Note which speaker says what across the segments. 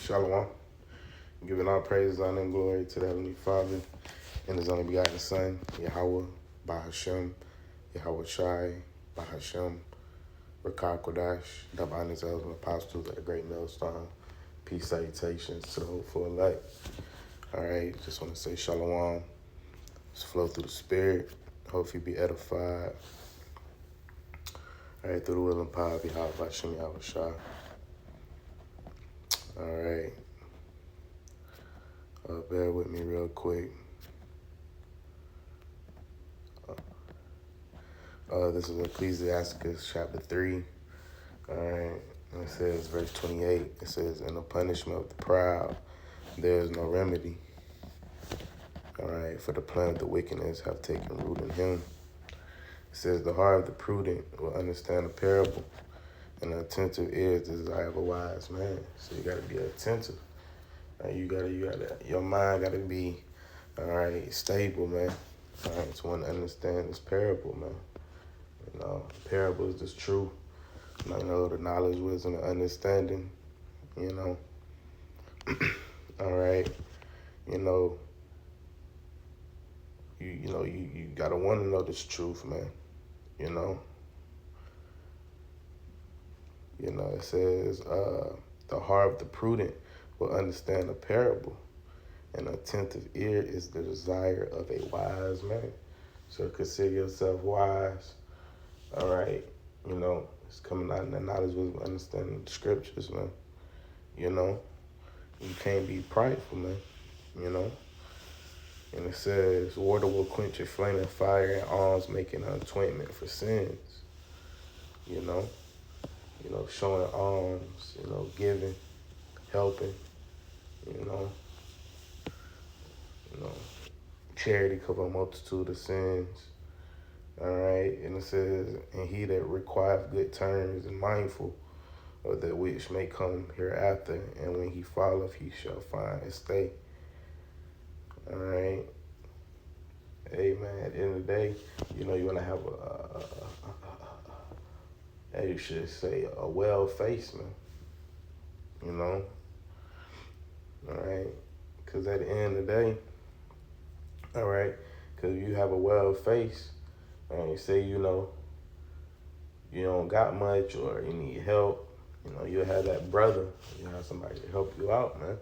Speaker 1: Shalom. Giving all praise, honor, and glory to the Heavenly Father and His only begotten Son, Yahweh, Bahashem, Yahweh Shai, Bahashem, Rakah Kodash, double honors, elders, and apostles at the great millstone. Peace, salutations to the hopeful elect. All right, just want to say Shalom. Just flow through the Spirit. Hopefully be edified. All right, through the will and power of Yahweh, Bahashem, Yahweh Shai. All right. Bear with me real quick. This is Ecclesiasticus chapter 3. All right. And it says, verse 28, it says, "In the punishment of the proud, there is no remedy. All right. For the plan of the wickedness have taken root in him." It says, "The heart of the prudent will understand a parable, and the attentive ear is the desire of a wise man." So you got to be attentive. Your mind got to be, all right, stable, man. All right, to want to understand this parable, man. You know, parable is just true. You know, the knowledge, wisdom, and understanding, you know. All right, you got to want to know this truth, man. You know, it says, the heart of the prudent will understand a parable, and attentive ear is the desire of a wise man. So consider yourself wise. All right, it's coming out in the knowledge, wisdom, understanding the scriptures, man. You can't be prideful, man. And it says, "Water will quench a flame of fire, and alms making an atonement for sins." Showing alms, giving, helping, charity cover a multitude of sins. All right, and it says, "And he that requireth good turns and mindful of that which may come hereafter, and when he falleth, he shall find a stay." All right. Amen. At the end of the day, you want to have you should say, a well face, man. All right. Because at the end of the day, all right, because you have a well face, and you say, you don't got much or you need help, you'll have that brother, you have somebody to help you out, man.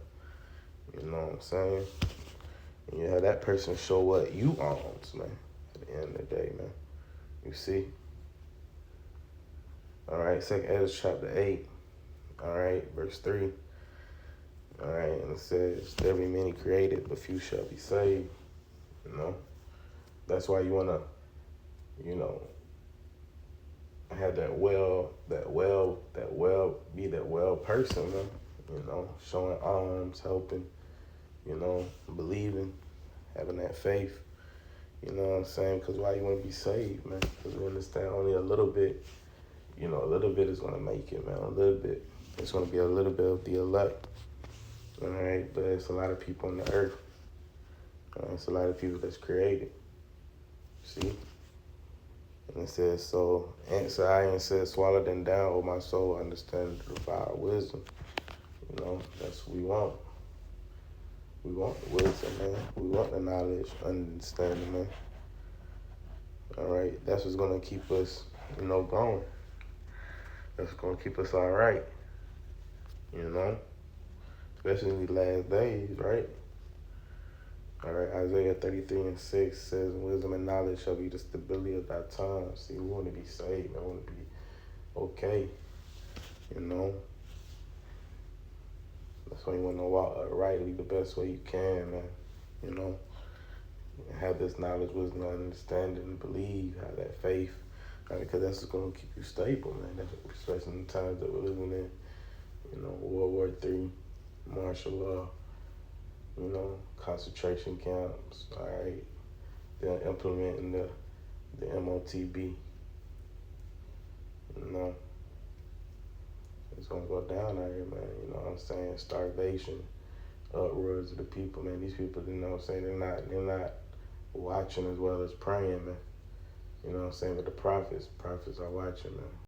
Speaker 1: You know what I'm saying? And you have that person show what you owns, man, at the end of the day, man. You see? All right, 2nd Ezra chapter 8, all right, verse 3. All right, and it says, "There be many created, but few shall be saved." That's why you want to, have be that well person, man. Showing alms, helping, believing, having that faith. You know what I'm saying? Because why you want to be saved, man? Because we understand only a little bit, a little bit is going to make it, man. A little bit. It's going to be a little bit of the elect. All right? But it's a lot of people on the earth. It's a lot of people that's created. See? And it says, "So answer I and said, swallow them down, O my soul, understand the divine wisdom." That's what we want. We want the wisdom, man. We want the knowledge, understanding, man. All right? That's what's going to keep us, going. That's going to keep us all right. Especially in these last days, right? All right, Isaiah 33:6 says, "Wisdom and knowledge shall be the stability of thy tongue." See, we want to be saved, man. We want to be okay, That's why you want to walk uprightly the best way you can, man. Have this knowledge, wisdom, understanding, believe, have that faith, because that's going to keep you stable, man. Especially in the times that we're living in, World War III, martial law, concentration camps, all right. They're implementing the MOTB, It's going to go down out here, man, you know what I'm saying? Starvation, uproars of the people, man. These people, they're not watching as well as praying, man. You know what I'm saying? But the prophets are watching, man.